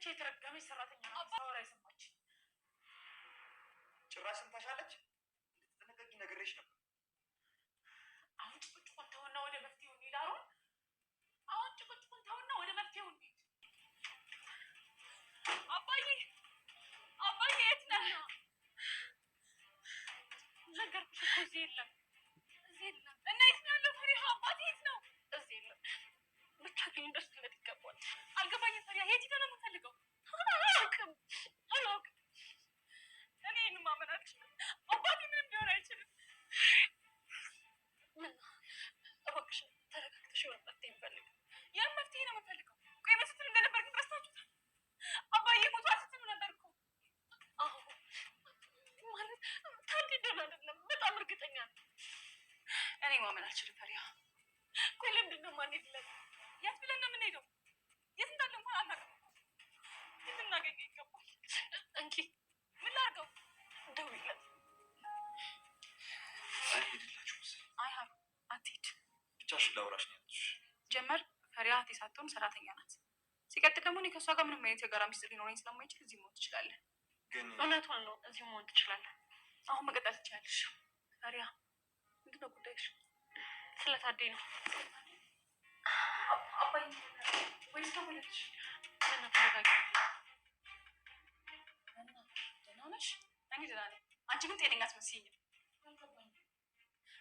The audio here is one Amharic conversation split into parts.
የተረገመች ሰራተኛ አባወራ ይሰማች ጭራሽ እንታሻለች። እንድትጠነቀቂ ነግሬሽ ነበር። አሁን ጭቁጭቁን ተውና ወደ መፍትሄው እንሂድ። አሁን ጭቁጭቁን ተውና ወደ መፍትሄው እንሂድ። አባዬ የት ነህ? ነገርኩሽ እኮ እዚህ የለም እና የት ነው ያለው? ፈሪሃ አባቴ የት ነው? እዚህ የለም። ብቻ ግን እንደሱለት ይገባል። አልገባኝም። ፈሪሃ የት ሄደህ ነው የምፈልገው? አላውቅም። እኔ ይህን ማመን አልችልም። አባቴ ምንም ሊሆን አይችልም። ምን እባክሽ ተረጋግተሽ የሆነ መፍትሄ እንፈልግ። ያን መፍትሄ ነው የምፈልገው። ቆይ በስትል እንደነበር ግን ረስታችሁታል። አባዬ ሞቷል ስትሉ ነበር እኮ። አዎ ማለት ታድደን አይደለም፣ በጣም እርግጠኛ ነው። እኔ ማመን አልችልም ፈሪሃ። ቆይ ለምንድን ነው የማንሄድለት? የት ብለን ነው የምንሄደው? የት እንዳለ እንኳን አናውቅም። ልናገኘው ይገባል። እንኪ ምን ላድርገው? ደውይለት። አልሄድላችሁ መሰለኝ። አይ ሀሩ አትሄድ። ብቻሽን ላውራሽ ነው ያልኩሽ። ጀመር ፈሪሃ እህቴ ሳትሆን ሰራተኛ ናት። ሲቀጥል ደግሞ እኔ ከእሷ ጋር ምንም አይነት የጋራ ሚስጥር ሊኖረኝ ስለማይችል እዚህ መሆን ትችላለህ። ግን እውነቷን ነው፣ እዚህ መሆን ትችላለህ። አሁን መቀጠል ትችላለሽ። ፈሪሃ ምንድን ነው ጉዳይሽ? ስለታደይ ነው። አባዬ ወይስ ደውለልሽ? እና ተረጋጊ። ደህና ነሽ? እኔ ደህና ነኝ። አንቺ ግን ጤነኛ አትመስይኝም።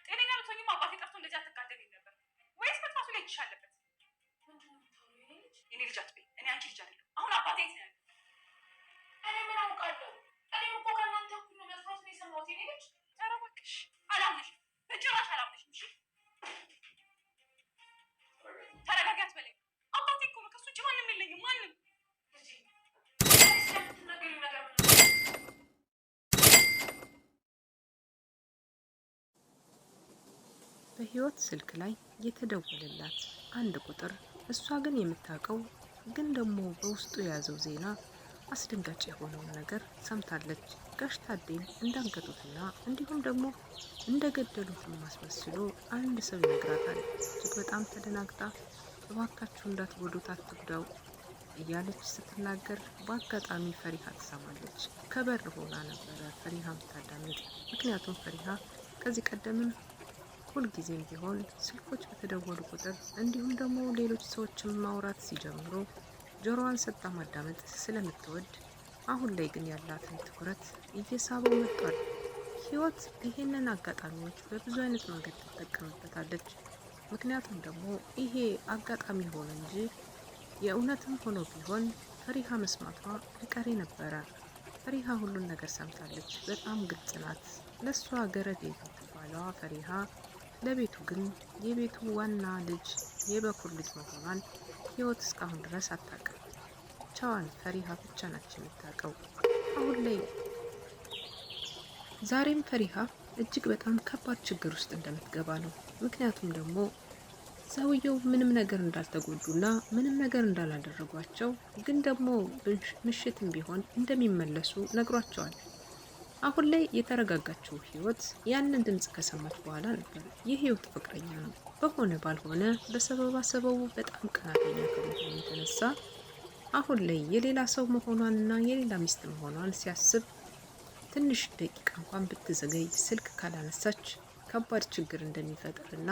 ጤነኛ ብትሆኝም አባቴ ጠፍቶ እንደዚህ አትጋደልኝ ነበር። ወይስ መጥፋቱ ላይ እጅሽ አለበት? የኔ ልጅ አትበይ። እኔ አንቺ ልጅ አይደለሁ። አሁን አባቴ የት ነው ያለው? እኔ ምን አውቃለሁ? እኔም እኮ ከእናንተ እኩል ነው መጥፋቱን የሰማሁት። የኔ ልጅ ኧረ እባክሽ አላምንሽም፣ በጭራሽ አላምንሽም። እሺ ተረጋጊ አትበለኝ። አባቴ እኮ ነው፣ ከእሱ ውጭ ማንም የለኝም። ማንም ስለምትናገሪው ነገር በህይወት ስልክ ላይ የተደወለላት አንድ ቁጥር እሷ ግን የምታውቀው ግን ደግሞ በውስጡ የያዘው ዜና አስደንጋጭ የሆነውን ነገር ሰምታለች። ጋሽ ታዴን እንዳገቱትና እንዲሁም ደግሞ እንደገደሉትም አስመስሎ አንድ ሰው ይነግራታል። እጅግ በጣም ተደናግጣ እባካችሁ እንዳትጎዱት፣ አትጉዳው እያለች ስትናገር በአጋጣሚ ፈሪሃ ትሰማለች። ከበር ሆና ነበረ ፈሪሃ ምታዳምጥ። ምክንያቱም ፈሪሃ ከዚህ ቀደምም ሁልጊዜም ቢሆን ስልኮች በተደወሉ ቁጥር እንዲሁም ደግሞ ሌሎች ሰዎችን ማውራት ሲጀምሩ ጆሮዋን ሰጣ ማዳመጥ ስለምትወድ አሁን ላይ ግን ያላትን ትኩረት እየሳበው መጥቷል። ህይወት ይሄንን አጋጣሚዎች በብዙ አይነት መንገድ ትጠቀምበታለች። ምክንያቱም ደግሞ ይሄ አጋጣሚ ሆነ እንጂ የእውነትም ሆኖ ቢሆን ፈሪሃ መስማቷ አይቀሬ ነበረ። ፈሪሃ ሁሉን ነገር ሰምታለች። በጣም ግልጽ ናት። ለሷ ገረድ የምትባለዋ ፈሪሃ ለቤቱ ግን የቤቱ ዋና ልጅ የበኩር ልጅ መሆኗን ህይወት እስካሁን ድረስ አታውቅም። ብቻዋን ፈሪሃ ብቻ ናች የምታውቀው። አሁን ላይ ዛሬም ፈሪሃ እጅግ በጣም ከባድ ችግር ውስጥ እንደምትገባ ነው። ምክንያቱም ደግሞ ሰውየው ምንም ነገር እንዳልተጎዱና ምንም ነገር እንዳላደረጓቸው ግን ደግሞ ምሽትም ቢሆን እንደሚመለሱ ነግሯቸዋል። አሁን ላይ የተረጋጋችው ህይወት ያንን ድምጽ ከሰማች በኋላ ነበር። የህይወት ፍቅረኛ ነው። በሆነ ባልሆነ በሰበቡ በጣም ቀናተኛ ከመሆኑ የተነሳ አሁን ላይ የሌላ ሰው መሆኗንና የሌላ ሚስት መሆኗን ሲያስብ ትንሽ ደቂቃ እንኳን ብትዘገይ ስልክ ካላነሳች ከባድ ችግር እንደሚፈጥርና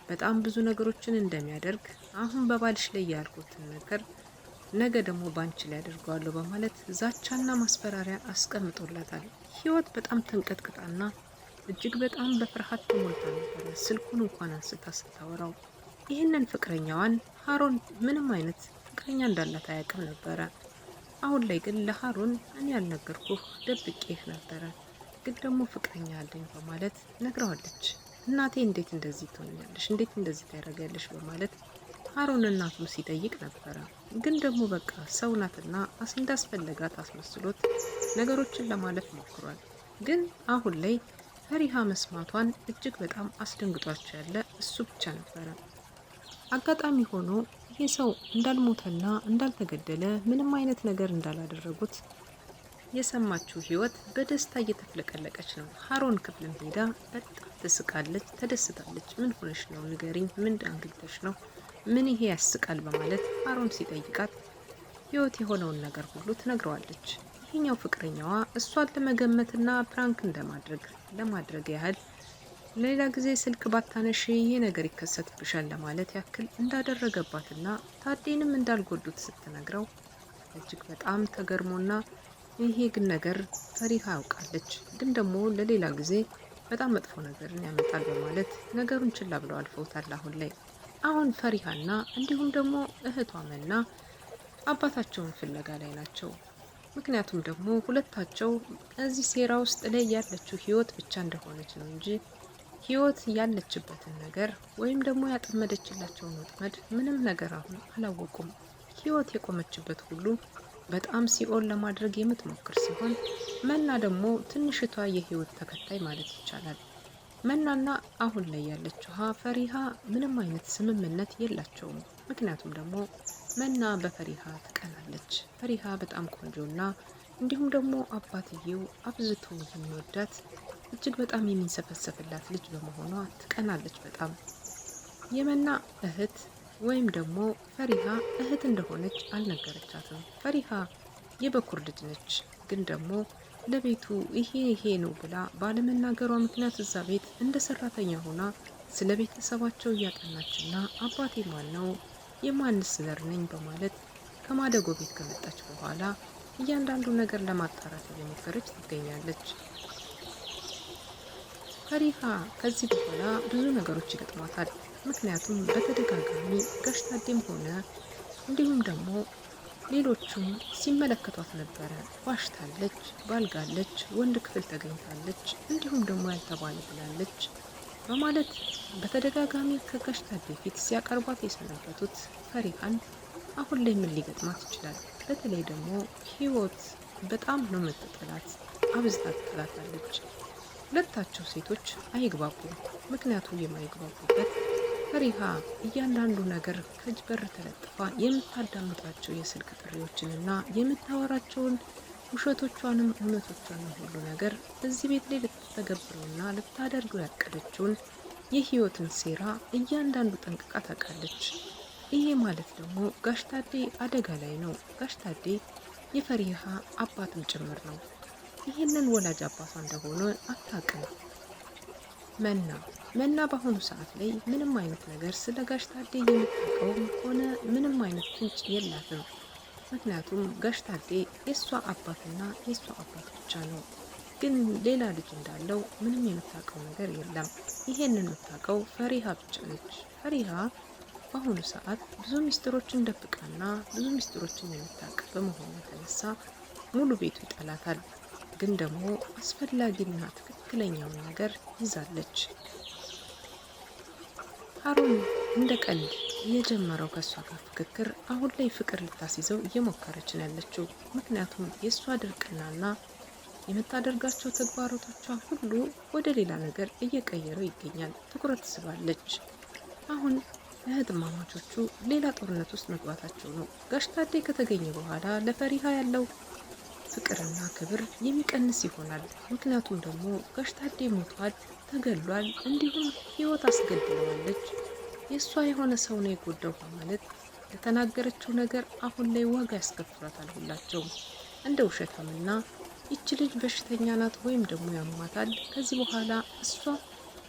በጣም ብዙ ነገሮችን እንደሚያደርግ አሁን በባልሽ ላይ ያልኩትን ነገር ነገ ደግሞ ባንቺ ላይ አድርገዋለሁ በማለት ዛቻና ማስፈራሪያ አስቀምጦላታል። ህይወት በጣም ተንቀጥቅጣና እጅግ በጣም በፍርሃት ተሞልታ ነበረ ስልኩን እንኳን አንስታ ስታወራው። ይህንን ፍቅረኛዋን ሀሮን ምንም አይነት ፍቅረኛ እንዳላት አያውቅም ነበረ። አሁን ላይ ግን ለሀሮን እኔ ያልነገርኩህ ደብቄህ ነበረ፣ ግን ደግሞ ፍቅረኛ አለኝ በማለት ነግረዋለች። እናቴ እንዴት እንደዚህ ትሆኛለሽ? እንዴት እንደዚህ ታደርጊያለሽ? በማለት ሀሮን እናቱን ሲጠይቅ ነበረ። ግን ደግሞ በቃ ሰው ናትና እንዳስፈለጋት አስመስሎት ነገሮችን ለማለፍ ሞክሯል። ግን አሁን ላይ ፈሪሃ መስማቷን እጅግ በጣም አስደንግጧቸው ያለ እሱ ብቻ ነበረ። አጋጣሚ ሆኖ ይህ ሰው እንዳልሞተና እንዳልተገደለ ምንም አይነት ነገር እንዳላደረጉት የሰማችው ህይወት በደስታ እየተፍለቀለቀች ነው። ሀሮን ክፍልን ሄዳ በጣም ትስቃለች፣ ተደስታለች። ምን ሆነሽ ነው? ንገሪኝ፣ ምን አንግልተሽ ነው? ምን ይሄ ያስቃል? በማለት ሀሮን ሲጠይቃት ህይወት የሆነውን ነገር ሁሉ ትነግረዋለች። ይህኛው ፍቅረኛዋ እሷን ለመገመትና ፕራንክ ለማድረግ ያህል ሌላ ጊዜ ስልክ ባታነሺ ይሄ ነገር ይከሰትብሻል ለማለት ያክል እንዳደረገባትና ታዴንም እንዳልጎዱት ስትነግረው እጅግ በጣም ተገርሞና ይሄ ግን ነገር ፈሪሃ ያውቃለች፣ ግን ደግሞ ለሌላ ጊዜ በጣም መጥፎ ነገርን ያመጣል በማለት ነገሩን ችላ ብለው አልፈውታል። አሁን ፈሪሃና እንዲሁም ደግሞ እህቷ መና አባታቸውን ፍለጋ ላይ ናቸው። ምክንያቱም ደግሞ ሁለታቸው እዚህ ሴራ ውስጥ ላይ ያለችው ህይወት ብቻ እንደሆነች ነው እንጂ ህይወት ያለችበትን ነገር ወይም ደግሞ ያጠመደችላቸውን ወጥመድ ምንም ነገር አሁን አላወቁም። ህይወት የቆመችበት ሁሉ በጣም ሲኦል ለማድረግ የምትሞክር ሲሆን መና ደግሞ ትንሽቷ የህይወት ተከታይ ማለት ይቻላል። መናና አሁን ላይ ያለችው ፈሪሃ ምንም አይነት ስምምነት የላቸውም። ምክንያቱም ደግሞ መና በፈሪሃ ትቀናለች። ፈሪሃ በጣም ቆንጆና እንዲሁም ደግሞ አባትየው አብዝቶ የሚወዳት እጅግ በጣም የሚንሰፈሰፍላት ልጅ በመሆኗ ትቀናለች በጣም። የመና እህት ወይም ደግሞ ፈሪሃ እህት እንደሆነች አልነገረቻትም። ፈሪሃ የበኩር ልጅ ነች፣ ግን ደግሞ ለቤቱ ይሄ ነው ብላ ባለመናገሯ ምክንያት እዛ ቤት እንደ ሰራተኛ ሆና ስለ ቤተሰባቸው እያጠናችና አባቴ ማን ነው የማንስ ዘር ነኝ በማለት ከማደጎ ቤት ከመጣች በኋላ እያንዳንዱ ነገር ለማጣራት እየሞከረች ትገኛለች። ፈሪሃ ከዚህ በኋላ ብዙ ነገሮች ይገጥሟታል። ምክንያቱም በተደጋጋሚ ጋሽ ታዴም ሆነ እንዲሁም ደግሞ ሌሎቹም ሲመለከቷት ነበረ። ዋሽታለች፣ ባልጋለች፣ ወንድ ክፍል ተገኝታለች፣ እንዲሁም ደግሞ ያልተባለ ብላለች በማለት በተደጋጋሚ ከጋሽ ታዴ ፊት ሲያቀርቧት የሰነበቱት ፈሪሃን አሁን ላይ ምን ሊገጥማት ይችላል? በተለይ ደግሞ ህይወት በጣም ነው የምትጥላት፣ አብዝታ ትጥላታለች። ሁለታቸው ሴቶች አይግባቡም። ምክንያቱ የማይግባቡበት ፈሪሃ እያንዳንዱ ነገር ከእጅ በር ተለጥፋ የምታዳምጣቸው የስልክ ጥሪዎችንና የምታወራቸውን ውሸቶቿንም እውነቶቿንም ሁሉ ነገር እዚህ ቤት ላይ ልትተገብረውና ልታደርገው ያቀደችውን የህይወትን ሴራ እያንዳንዱ ጠንቅቃ ታውቃለች። ይሄ ማለት ደግሞ ጋሽ ታዴ አደጋ ላይ ነው። ጋሽ ታዴ የፈሪሃ አባትም ጭምር ነው። ይህንን ወላጅ አባቷ እንደሆነ አታውቅም። መና በአሁኑ ሰዓት ላይ ምንም አይነት ነገር ስለ ጋሽ ታዴ የምታውቀውም ሆነ ምንም አይነት ፍንጭ የላትም። ምክንያቱም ጋሽ ታዴ የእሷ አባትና የእሷ አባት ብቻ ነው። ግን ሌላ ልጅ እንዳለው ምንም የምታውቀው ነገር የለም። ይሄንን የምታውቀው ፈሪሃ ብቻ ነች። ፈሪሃ በአሁኑ ሰዓት ብዙ ሚስጥሮችን ደብቃና ብዙ ሚስጥሮችን የምታውቅ በመሆኑ የተነሳ ሙሉ ቤቱ ይጠላታል። ግን ደግሞ አስፈላጊና ትክክለኛውን ነገር ይዛለች። ሀሩን እንደ ቀልድ የጀመረው ከእሷ ጋር ፍክክር አሁን ላይ ፍቅር ልታስይዘው እየሞከረች ነው ያለችው። ምክንያቱም የእሷ ድርቅናና የምታደርጋቸው ተግባሮቶቿ ሁሉ ወደ ሌላ ነገር እየቀየረው ይገኛል። ትኩረት ስባለች። አሁን እህትማማቾቹ ሌላ ጦርነት ውስጥ መግባታቸው ነው። ጋሽ ታዴ ከተገኘ በኋላ ለፈሪሃ ያለው ፍቅርና ክብር የሚቀንስ ይሆናል። ምክንያቱም ደግሞ ጋሽ ታዴ ሞቷል፣ ተገሏል፣ እንዲሁም ህይወት አስገድለዋለች። የእሷ የሆነ ሰው ነው የጎዳው በማለት ለተናገረችው ነገር አሁን ላይ ዋጋ ያስከፍሏታል። ሁላቸውም እንደ ውሸታምና ይች ልጅ በሽተኛ ናት ወይም ደግሞ ያሟታል፣ ከዚህ በኋላ እሷ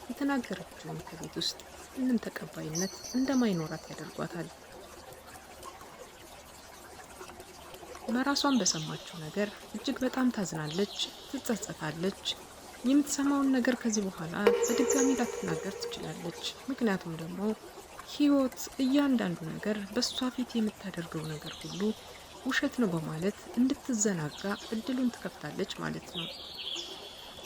የተናገረችውን ከቤት ውስጥ ምንም ተቀባይነት እንደማይኖራት ያደርጓታል። በራሷን በሰማችው ነገር እጅግ በጣም ታዝናለች፣ ትጸጸታለች። የምትሰማውን ነገር ከዚህ በኋላ በድጋሚ ላትናገር ትችላለች። ምክንያቱም ደግሞ ህይወት እያንዳንዱ ነገር በእሷ ፊት የምታደርገው ነገር ሁሉ ውሸት ነው በማለት እንድትዘናጋ እድሉን ትከፍታለች ማለት ነው።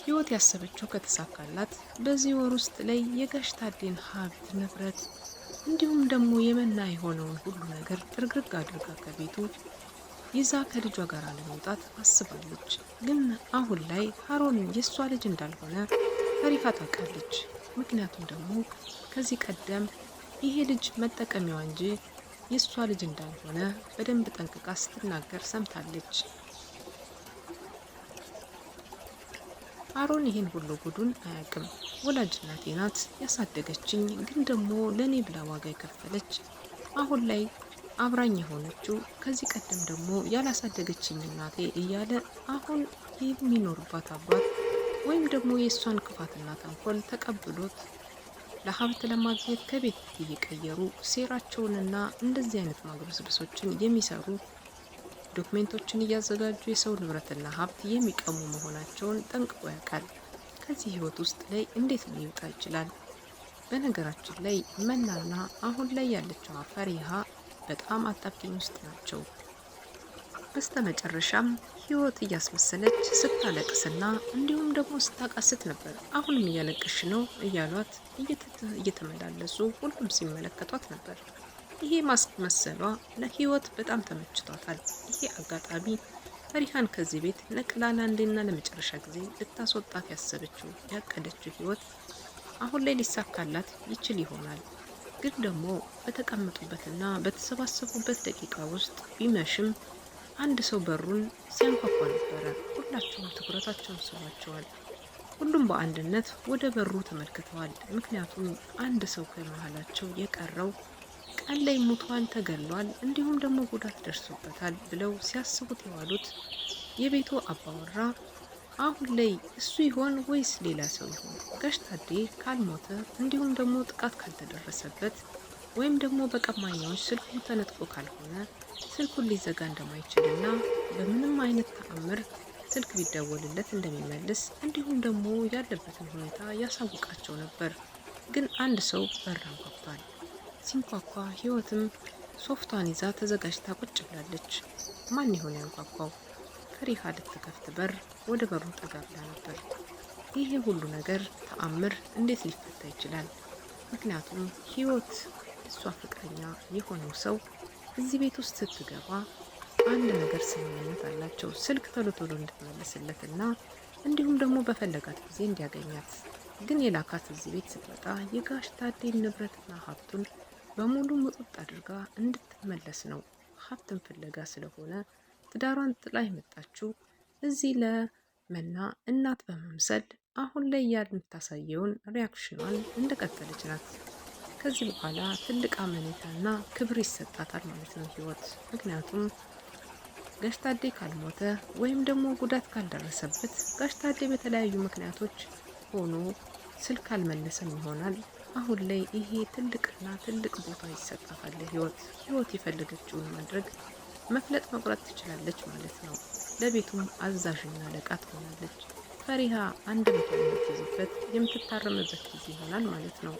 ህይወት ያሰበችው ከተሳካላት በዚህ ወር ውስጥ ላይ የጋሽ ታዴን ሀብት ንብረት እንዲሁም ደግሞ የመና የሆነውን ሁሉ ነገር ጥርግርግ አድርጋ ከቤቱ ይዛ ከልጇ ጋር ለመውጣት አስባለች። ግን አሁን ላይ ሀሩን የእሷ ልጅ እንዳልሆነ ፈሪሃ ታውቃለች። ምክንያቱም ደግሞ ከዚህ ቀደም ይሄ ልጅ መጠቀሚያዋ እንጂ የእሷ ልጅ እንዳልሆነ በደንብ ጠንቅቃ ስትናገር ሰምታለች። ሀሩን ይህን ሁሉ ጉዱን አያውቅም። ወላጅ እናቴ ናት ያሳደገችኝ፣ ግን ደግሞ ለእኔ ብላ ዋጋ የከፈለች አሁን ላይ አብራኝ የሆነችው ከዚህ ቀደም ደግሞ ያላሳደገችኝ እናቴ እያለ አሁን የሚኖርባት አባት ወይም ደግሞ የእሷን ክፋትና ተንኮል ተቀብሎት ለሀብት ለማግኘት ከቤት እየቀየሩ ሴራቸውንና እንደዚህ አይነት ማግበስበሶችን የሚሰሩ ዶክሜንቶችን እያዘጋጁ የሰው ንብረትና ሀብት የሚቀሙ መሆናቸውን ጠንቅቆ ያውቃል። ከዚህ ህይወት ውስጥ ላይ እንዴት ሊወጣ ይችላል? በነገራችን ላይ መናና አሁን ላይ ያለችው ፈሪሃ በጣም አጣብቂኝ ውስጥ ናቸው። በስተመጨረሻም ህይወት እያስመሰለች ስታለቅስና እንዲሁም ደግሞ ስታቃስት ነበር። አሁንም እያለቅሽ ነው እያሏት እየተመላለሱ ሁሉም ሲመለከቷት ነበር። ይሄ ማስመሰሏ ለህይወት በጣም ተመችቷታል። ይሄ አጋጣሚ ፈሪሃን ከዚህ ቤት ነቅላ ለአንዴና ለመጨረሻ ጊዜ ልታስወጣት ያሰበችው ያቀደችው ህይወት አሁን ላይ ሊሳካላት ይችል ይሆናል። ግን ደግሞ በተቀመጡበትና በተሰባሰቡበት ደቂቃ ውስጥ ቢመሽም አንድ ሰው በሩን ሲያንኳኳ ነበረ። ሁላቸውም ትኩረታቸውን ስቧቸዋል። ሁሉም በአንድነት ወደ በሩ ተመልክተዋል። ምክንያቱም አንድ ሰው ከመሀላቸው የቀረው ቀን ላይ ሙቷል፣ ተገሏል፣ እንዲሁም ደግሞ ጉዳት ደርሶበታል ብለው ሲያስቡት የዋሉት የቤቱ አባወራ አሁን ላይ እሱ ይሆን ወይስ ሌላ ሰው ይሆን? ጋሽ ታዴ ካልሞተ እንዲሁም ደግሞ ጥቃት ካልተደረሰበት ወይም ደግሞ በቀማኛዎች ስልኩ ተነጥቆ ካልሆነ ስልኩን ሊዘጋ እንደማይችልና በምንም አይነት ተአምር ስልክ ቢደወልለት እንደሚመልስ እንዲሁም ደግሞ ያለበትን ሁኔታ ያሳውቃቸው ነበር። ግን አንድ ሰው በር አንኳኩቷል። ሲንኳኳ ህይወትም ሶፍቷን ይዛ ተዘጋጅታ ቁጭ ብላለች። ማን ይሆን ያንኳኳው? ፈሪሃ ልትከፍት በር ወደ በሩ ጠጋ ብላ ነበር። ይሄ ሁሉ ነገር ተአምር እንዴት ሊፈታ ይችላል? ምክንያቱም ህይወት እሷ ፍቅረኛ የሆነው ሰው እዚህ ቤት ውስጥ ስትገባ አንድ ነገር ስምምነት አላቸው። ስልክ ቶሎ ቶሎ እንድትመልስለትና እንዲሁም ደግሞ በፈለጋት ጊዜ እንዲያገኛት። ግን የላካት እዚህ ቤት ስትመጣ የጋሽ ታዴን ንብረትና ሀብቱን በሙሉ ሙጥጥ አድርጋ እንድትመለስ ነው። ሀብትን ፍለጋ ስለሆነ ትዳሯን ጥላ የመጣችው እዚህ ለመና እናት በመምሰል አሁን ላይ የምታሳየውን ሪያክሽኗን እንደቀጠለች ናት። ከዚህ በኋላ ትልቅ አመኔታና ክብር ይሰጣታል ማለት ነው ህይወት። ምክንያቱም ጋሽ ታዴ ካልሞተ ወይም ደግሞ ጉዳት ካልደረሰበት ጋሽ ታዴ በተለያዩ ምክንያቶች ሆኖ ስልክ አልመለሰም ይሆናል። አሁን ላይ ይሄ ትልቅና ትልቅ ቦታ ይሰጣታል ለህይወት። ህይወት የፈለገችውን ማድረግ መፍለጥ መቁረጥ ትችላለች ማለት ነው። ለቤቱም አዛዥና አለቃ ትሆናለች። ፈሪሃ አንድ ቦታ የምትይዝበት የምትታረምበት ጊዜ ይሆናል ማለት ነው።